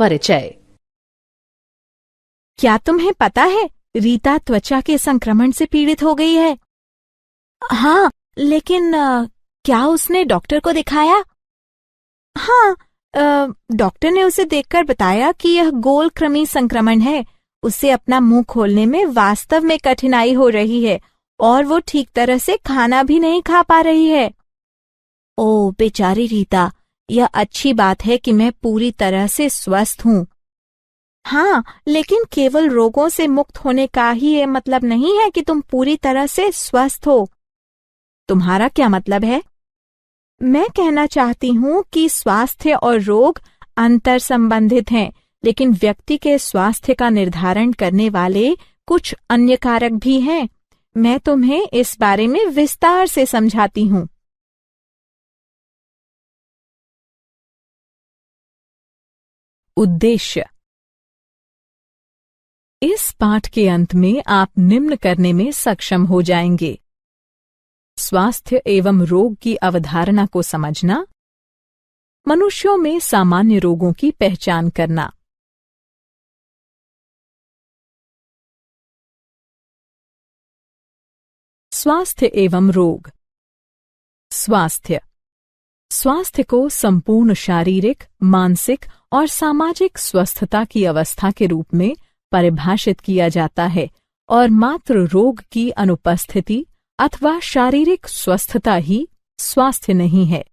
परिचय। क्या तुम्हें पता है रीता त्वचा के संक्रमण से पीड़ित हो गई है? हाँ, लेकिन क्या उसने डॉक्टर को दिखाया? हाँ, डॉक्टर ने उसे देखकर बताया कि यह गोल कृमि संक्रमण है। उसे अपना मुंह खोलने में वास्तव में कठिनाई हो रही है और वो ठीक तरह से खाना भी नहीं खा पा रही है। ओह बेचारी रीता, यह अच्छी बात है कि मैं पूरी तरह से स्वस्थ हूँ। हाँ, लेकिन केवल रोगों से मुक्त होने का ही ये मतलब नहीं है कि तुम पूरी तरह से स्वस्थ हो। तुम्हारा क्या मतलब है? मैं कहना चाहती हूँ कि स्वास्थ्य और रोग अंतर संबंधित हैं, लेकिन व्यक्ति के स्वास्थ्य का निर्धारण करने वाले कुछ अन्य कारक भी हैं। मैं तुम्हें इस बारे में विस्तार से समझाती हूँ। उद्देश्य। इस पाठ के अंत में आप निम्न करने में सक्षम हो जाएंगे: स्वास्थ्य एवं रोग की अवधारणा को समझना, मनुष्यों में सामान्य रोगों की पहचान करना। स्वास्थ्य एवं रोग। स्वास्थ्य को संपूर्ण शारीरिक, मानसिक और सामाजिक स्वस्थता की अवस्था के रूप में परिभाषित किया जाता है और मात्र रोग की अनुपस्थिति अथवा शारीरिक स्वस्थता ही स्वास्थ्य नहीं है।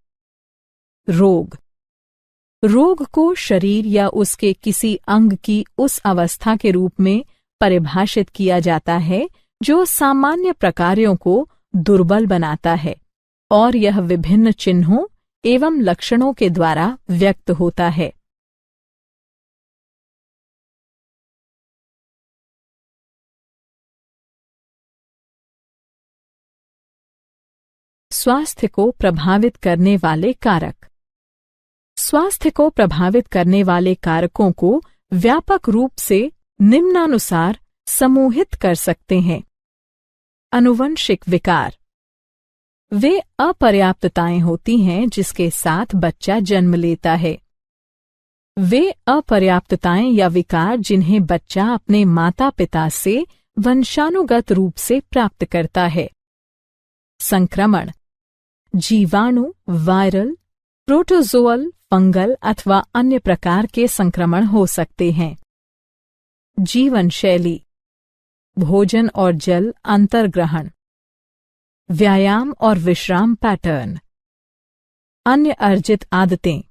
रोग को शरीर या उसके किसी अंग की उस अवस्था के रूप में परिभाषित किया जाता है जो सामान्य प्रकारों को दुर्बल बनाता है और यह विभिन्न चिन्हों एवं लक्षणों के द्वारा व्यक्त होता है। स्वास्थ्य को प्रभावित करने वाले कारक। स्वास्थ्य को प्रभावित करने वाले कारकों को व्यापक रूप से निम्नानुसार समूहित कर सकते हैं। आनुवंशिक विकार। वे अपर्याप्तताएं होती हैं जिसके साथ बच्चा जन्म लेता है। वे अपर्याप्तताएं या विकार जिन्हें बच्चा अपने माता पिता से वंशानुगत रूप से प्राप्त करता है। संक्रमण। जीवाणु, वायरल, प्रोटोजोअल, फंगल अथवा अन्य प्रकार के संक्रमण हो सकते हैं। जीवन शैली। भोजन और जल अंतर्ग्रहण, व्यायाम और विश्राम पैटर्न, अन्य अर्जित आदतें।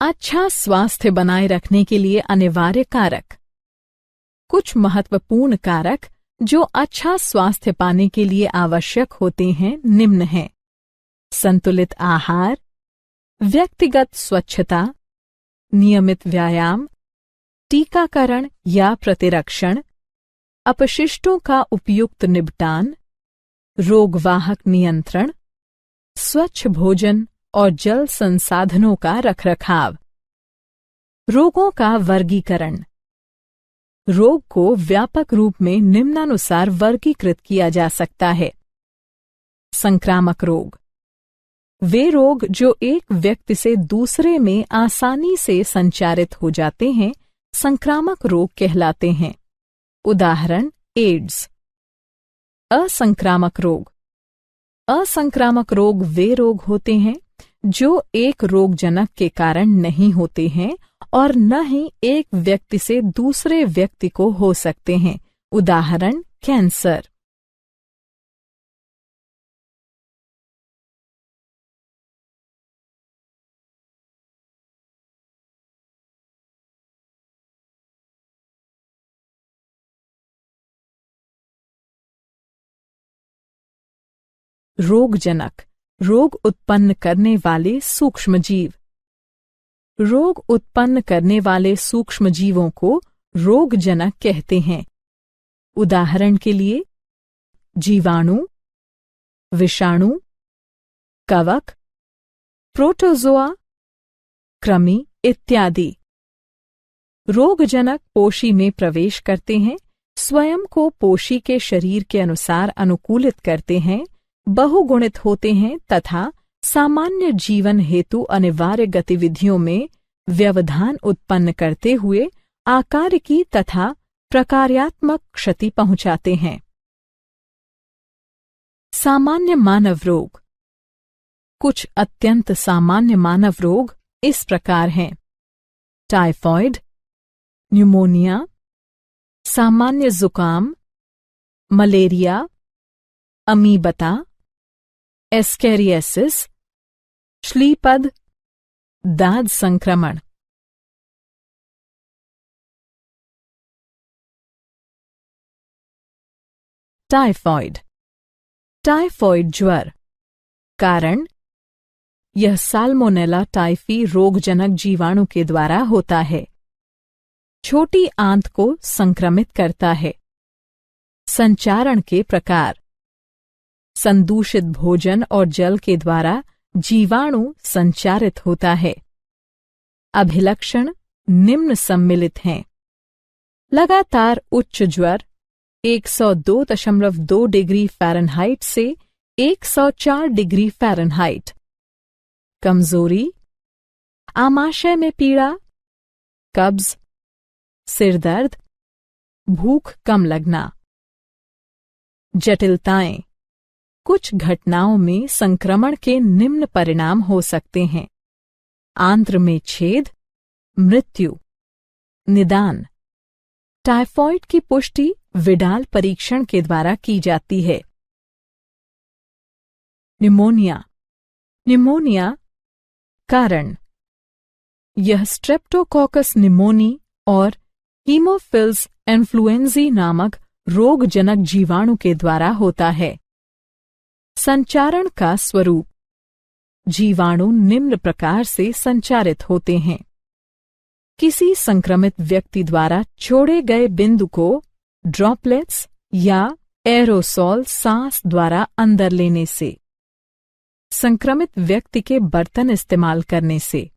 अच्छा स्वास्थ्य बनाए रखने के लिए अनिवार्य कारक। कुछ महत्वपूर्ण कारक जो अच्छा स्वास्थ्य पाने के लिए आवश्यक होते हैं निम्न हैं: संतुलित आहार, व्यक्तिगत स्वच्छता, नियमित व्यायाम, टीकाकरण या प्रतिरक्षण, अपशिष्टों का उपयुक्त निपटान, रोगवाहक नियंत्रण, स्वच्छ भोजन और जल संसाधनों का रखरखाव। रोगों का वर्गीकरण। रोग को व्यापक रूप में निम्नानुसार वर्गीकृत किया जा सकता है। संक्रामक रोग। वे रोग जो एक व्यक्ति से दूसरे में आसानी से संचारित हो जाते हैं संक्रामक रोग कहलाते हैं। उदाहरण: एड्स। असंक्रामक रोग। असंक्रामक रोग वे रोग होते हैं जो एक रोगजनक के कारण नहीं होते हैं और न ही एक व्यक्ति से दूसरे व्यक्ति को हो सकते हैं। उदाहरण: कैंसर। रोगजनक, रोग उत्पन्न करने वाले सूक्ष्मजीव। रोग उत्पन्न करने वाले सूक्ष्मजीवों को रोगजनक कहते हैं। उदाहरण के लिए: जीवाणु, विषाणु, कवक, प्रोटोजोआ, कृमि इत्यादि। रोगजनक पोषी में प्रवेश करते हैं, स्वयं को पोषी के शरीर के अनुसार अनुकूलित करते हैं, बहुगुणित होते हैं तथा सामान्य जीवन हेतु अनिवार्य गतिविधियों में व्यवधान उत्पन्न करते हुए आकार की तथा प्रकार्यात्मक क्षति पहुंचाते हैं। सामान्य मानव रोग। कुछ अत्यंत सामान्य मानव रोग इस प्रकार हैं: टाइफॉइड, न्यूमोनिया, सामान्य जुकाम, मलेरिया, अमीबता, एस्केरियासिस, श्लीपद, दाद संक्रमण। टाइफॉइड। टाइफॉइड ज्वर। कारण: यह साल्मोनेला टाइफी रोगजनक जीवाणु के द्वारा होता है। छोटी आंत को संक्रमित करता है। संचारण के प्रकार: संदूषित भोजन और जल के द्वारा जीवाणु संचारित होता है। अभिलक्षण निम्न सम्मिलित हैं: लगातार उच्च ज्वर 102.2 डिग्री फ़ारेनहाइट से 104 डिग्री फ़ारेनहाइट, कमजोरी, आमाशय में पीड़ा, कब्ज, सिरदर्द, भूख कम लगना। जटिलताएं: कुछ घटनाओं में संक्रमण के निम्न परिणाम हो सकते हैं: आंत्र में छेद, मृत्यु। निदान: टाइफॉइड की पुष्टि विडाल परीक्षण के द्वारा की जाती है। न्यूमोनिया। न्यूमोनिया। कारण: यह स्ट्रेप्टोकोकस निमोनी और हीमोफिल्स इन्फ्लुएंजी नामक रोगजनक जीवाणु के द्वारा होता है। संचारण का स्वरूप: जीवाणु निम्न प्रकार से संचारित होते हैं: किसी संक्रमित व्यक्ति द्वारा छोड़े गए बिंदु को ड्रॉपलेट्स या एरोसोल सांस द्वारा अंदर लेने से, संक्रमित व्यक्ति के बर्तन इस्तेमाल करने से।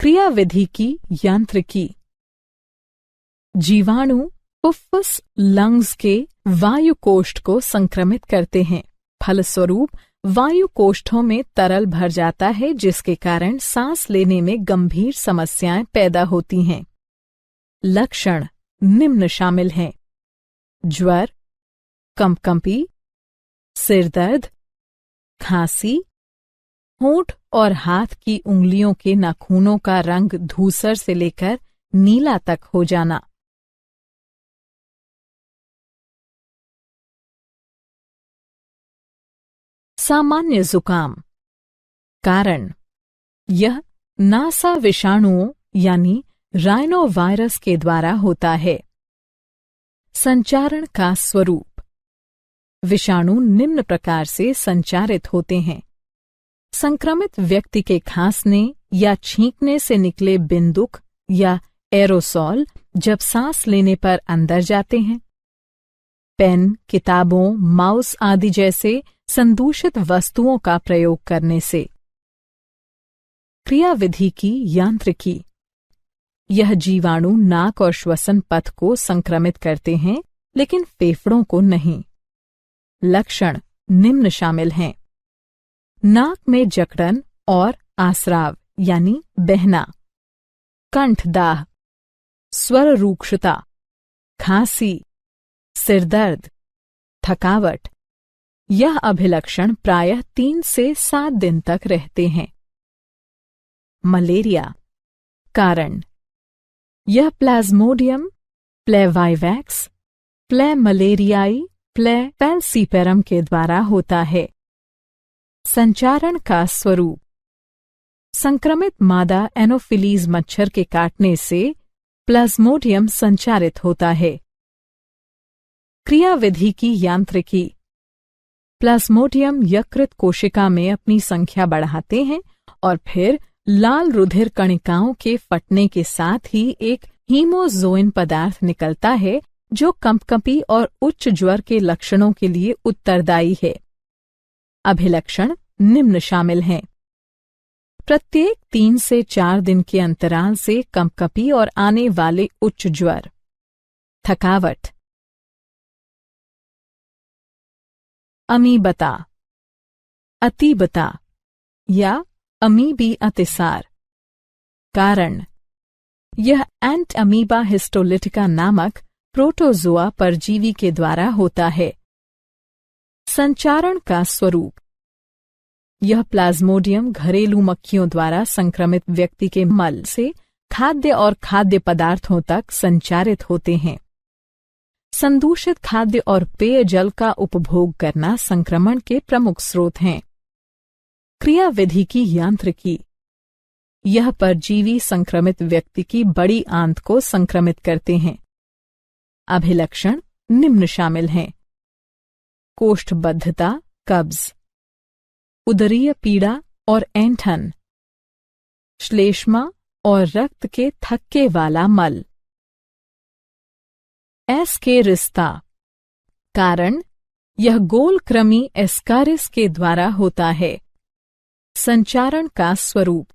क्रियाविधि की यांत्रिकी: जीवाणु फुफ्फुस लंग्स के वायु कोष्ठ को संक्रमित करते हैं। फलस्वरूप वायु कोष्ठों में तरल भर जाता है, जिसके कारण सांस लेने में गंभीर समस्याएं पैदा होती हैं। लक्षण निम्न शामिल हैं: ज्वर, कंपकंपी, सिरदर्द, खांसी, होंठ और हाथ की उंगलियों के नाखूनों का रंग धूसर से लेकर नीला तक हो जाना। सामान्य जुकाम। कारण: यह नासा विषाणुओं यानी राइनोवायरस के द्वारा होता है। संचारण का स्वरूप: विषाणु निम्न प्रकार से संचारित होते हैं: संक्रमित व्यक्ति के खांसने या छींकने से निकले बिंदुक या एरोसोल जब सांस लेने पर अंदर जाते हैं। पेन, किताबों, माउस आदि जैसे संदूषित वस्तुओं का प्रयोग करने से। क्रियाविधि की यांत्रिकी: यह जीवाणु नाक और श्वसन पथ को संक्रमित करते हैं, लेकिन फेफड़ों को नहीं। लक्षण निम्न शामिल हैं: नाक में जकड़न और आस्राव यानी बहना, कंठदाह, स्वर रूक्षता, खांसी, सिरदर्द, थकावट। यह अभिलक्षण प्रायः 3 से 7 दिन तक रहते हैं। मलेरिया। कारण: यह प्लाज्मोडियम प्लेवाइवैक्स, प्ले मलेरियाई, प्ले फैल्सीपेरम के द्वारा होता है। संचारण का स्वरूप: संक्रमित मादा एनोफिलीज मच्छर के काटने से प्लाज्मोडियम संचारित होता है। क्रियाविधि की यांत्रिकी: प्लाज्मोडियम यकृत कोशिका में अपनी संख्या बढ़ाते हैं और फिर लाल रुधिर कणिकाओं के फटने के साथ ही एक हीमोज़ोइन पदार्थ निकलता है, जो कंपकंपी और उच्च ज्वर के लक्षणों के लिए उत्तरदायी है। अभिलक्षण निम्न शामिल हैं: प्रत्येक 3 से 4 दिन के अंतराल से कंपकंपी और आने वाले उच्च ज्वर, थकावट। अमीबता, अतीबता या अमीबी अतिसार। कारण यह एंट अमीबा हिस्टोलिटिका नामक प्रोटोजोआ परजीवी के द्वारा होता है। संचारण का स्वरूप यह प्लाज्मोडियम घरेलू मक्खियों द्वारा संक्रमित व्यक्ति के मल से खाद्य और खाद्य पदार्थों तक संचारित होते हैं। संदूषित खाद्य और पेयजल का उपभोग करना संक्रमण के प्रमुख स्रोत हैं। क्रियाविधि की यांत्रिकी यह परजीवी संक्रमित व्यक्ति की बड़ी आंत को संक्रमित करते हैं। अभिलक्षण निम्न शामिल हैं: कोष्ठबद्धता, कब्ज, उदरीय पीड़ा और ऐंठन, श्लेष्मा और रक्त के थक्के वाला मल। एस्केरिस्ता कारण यह गोल कृमि एस्कारिस के द्वारा होता है। संचारण का स्वरूप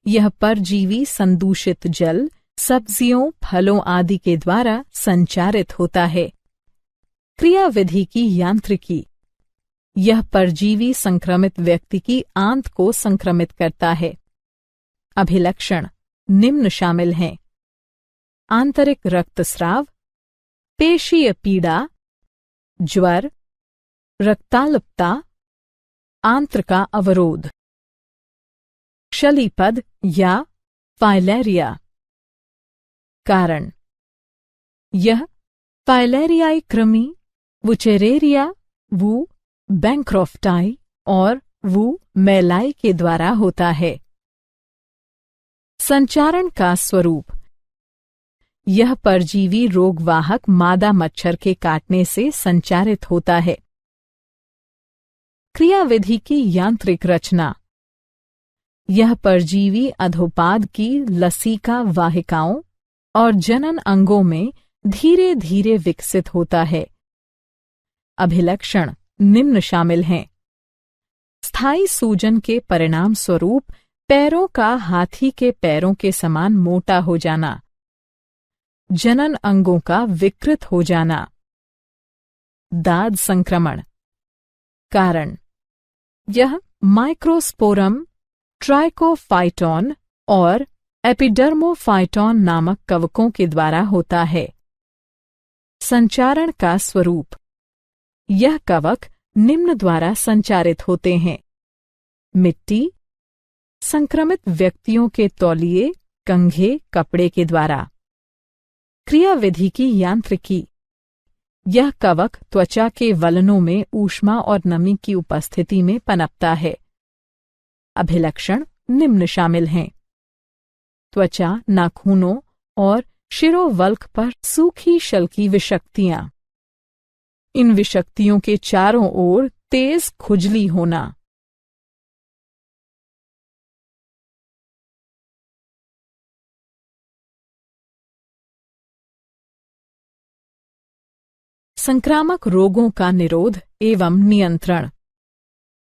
यह परजीवी संदूषित जल, सब्जियों, फलों आदि के द्वारा संचारित होता है। क्रियाविधि की यांत्रिकी यह परजीवी संक्रमित व्यक्ति की आंत को संक्रमित करता है। अभिलक्षण निम्न शामिल हैं: आंतरिक रक्तस्राव, पेशीय पीड़ा, ज्वर, रक्ताल्पता, आंत्र का अवरोध। शलीपद या फाइलेरिया कारण यह फाइलेरियाई कृमि वुचेरेरिया वू बैंक्रॉफ्टाई और वू मेलाई के द्वारा होता है। संचारण का स्वरूप यह परजीवी रोगवाहक मादा मच्छर के काटने से संचारित होता है। क्रियाविधि की यांत्रिक रचना यह परजीवी अधोपाद की लसिका वाहिकाओं और जनन अंगों में धीरे धीरे विकसित होता है। अभिलक्षण निम्न शामिल हैं: स्थायी सूजन के परिणाम स्वरूप पैरों का हाथी के पैरों के समान मोटा हो जाना, जनन अंगों का विकृत हो जाना, दाद संक्रमण। कारण यह माइक्रोस्पोरम ट्राइकोफाइटॉन और एपिडर्मोफाइटॉन नामक कवकों के द्वारा होता है। संचारण का स्वरूप यह कवक निम्न द्वारा संचारित होते हैं: मिट्टी, संक्रमित व्यक्तियों के तौलिए, कंघे, कपड़े के द्वारा। क्रियाविधि की यांत्रिकी यह कवक त्वचा के वलनों में ऊष्मा और नमी की उपस्थिति में पनपता है। अभिलक्षण निम्न शामिल हैं: त्वचा, नाखूनों और शिरोवल्क पर सूखी शल्की विषक्तियां। इन विषक्तियों के चारों ओर तेज खुजली होना। संक्रामक रोगों का निरोध एवं नियंत्रण।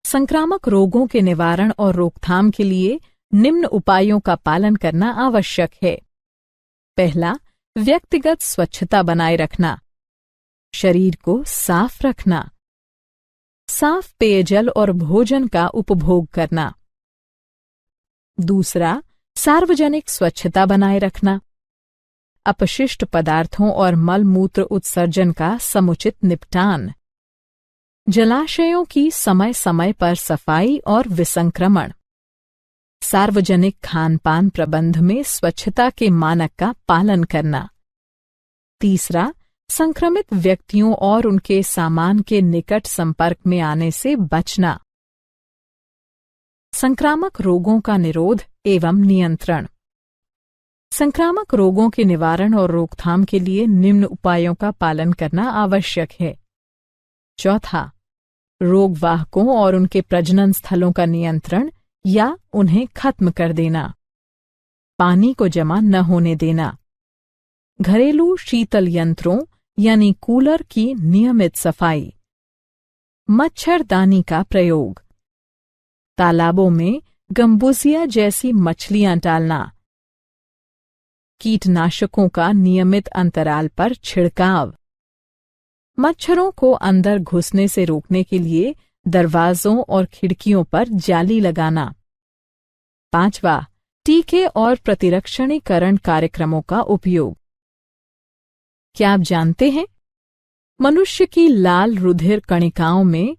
संक्रामक रोगों के निवारण और रोकथाम के लिए निम्न उपायों का पालन करना आवश्यक है। पहला, व्यक्तिगत स्वच्छता बनाए रखना, शरीर को साफ रखना, साफ पेयजल और भोजन का उपभोग करना। दूसरा, सार्वजनिक स्वच्छता बनाए रखना, अपशिष्ट पदार्थों और मल मूत्र उत्सर्जन का समुचित निपटान, जलाशयों की समय समय पर सफाई और विसंक्रमण, सार्वजनिक खान-पान प्रबंध में स्वच्छता के मानक का पालन करना। तीसरा, संक्रमित व्यक्तियों और उनके सामान के निकट संपर्क में आने से बचना। संक्रामक रोगों का निरोध एवं नियंत्रण। संक्रामक रोगों के निवारण और रोकथाम के लिए निम्न उपायों का पालन करना आवश्यक है। चौथा, रोगवाहकों और उनके प्रजनन स्थलों का नियंत्रण या उन्हें खत्म कर देना। पानी को जमा न होने देना। घरेलू शीतल यंत्रों यानी कूलर की नियमित सफाई। मच्छरदानी का प्रयोग। तालाबों में गम्बुजिया जैसी मछलियां डालना। कीटनाशकों का नियमित अंतराल पर छिड़काव। मच्छरों को अंदर घुसने से रोकने के लिए दरवाजों और खिड़कियों पर जाली लगाना। पांचवा, टीके और प्रतिरक्षणीकरण कार्यक्रमों का उपयोग। क्या आप जानते हैं, मनुष्य की लाल रुधिर कणिकाओं में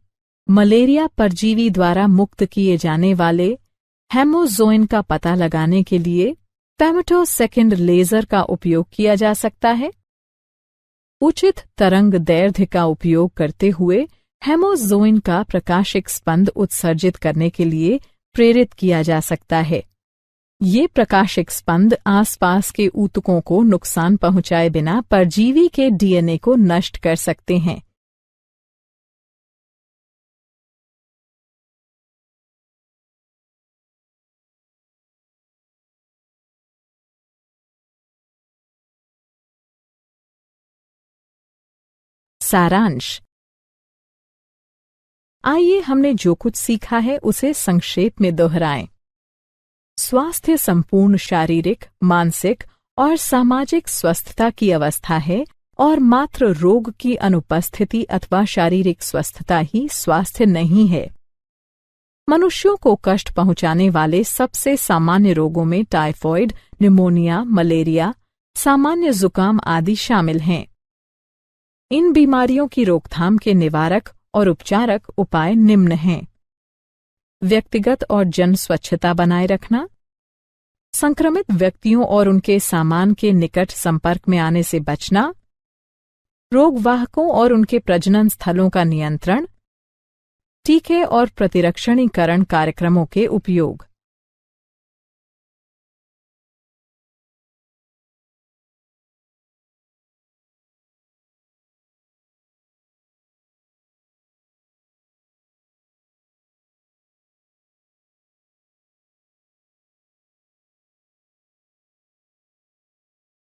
मलेरिया परजीवी द्वारा मुक्त किए जाने वाले हेमोज़ोइन का पता लगाने के लिए फेमटोसेकंड लेजर का उपयोग किया जा सकता है। उचित तरंग दैर्ध्य का उपयोग करते हुए हेमोज़ोइन का प्रकाशिक स्पंद उत्सर्जित करने के लिए प्रेरित किया जा सकता है। ये प्रकाशिक स्पंद आसपास के ऊतकों को नुकसान पहुंचाए बिना परजीवी के डीएनए को नष्ट कर सकते हैं। सारांश। आइए हमने जो कुछ सीखा है उसे संक्षेप में दोहराएं। स्वास्थ्य संपूर्ण शारीरिक, मानसिक और सामाजिक स्वस्थता की अवस्था है और मात्र रोग की अनुपस्थिति अथवा शारीरिक स्वस्थता ही स्वास्थ्य नहीं है। मनुष्यों को कष्ट पहुंचाने वाले सबसे सामान्य रोगों में टाइफॉइड, निमोनिया, मलेरिया, सामान्य जुकाम आदि शामिल हैं। इन बीमारियों की रोकथाम के निवारक और उपचारक उपाय निम्न हैं। व्यक्तिगत और जन स्वच्छता बनाए रखना, संक्रमित व्यक्तियों और उनके सामान के निकट संपर्क में आने से बचना, रोगवाहकों और उनके प्रजनन स्थलों का नियंत्रण, टीके और प्रतिरक्षणीकरण कार्यक्रमों के उपयोग।